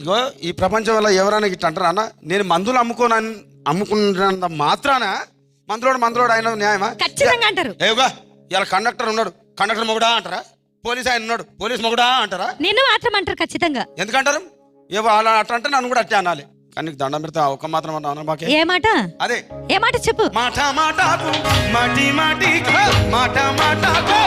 ఇగో ఈ ప్రపంచంలో ఎవరైనా ఇట్లా అంటారా అన్న? నేను మందులు అమ్ముకున్నంత మాత్రాన మందులోడు ఆయన న్యాయమా? ఖచ్చితంగా అంటారు. ఏగా ఇలా కండక్టర్ ఉన్నాడు, కండక్టర్ మొగుడా అంటారా? పోలీస్ ఆయన ఉన్నాడు, పోలీస్ మొగుడా అంటారా? నిన్ను మాత్రం అంటారు ఖచ్చితంగా. ఎందుకంటారు? ఏవో అలా అట్లా అంటే నన్ను కూడా అట్టే అనాలి. కానీ నీకు దండం పెడితే ఒక్క మాత్రం అన్నా మాకే. ఏ మాట? అదే ఏ మాట చెప్పు. మాట మాటకు మాటి మాటి మాట మాటకు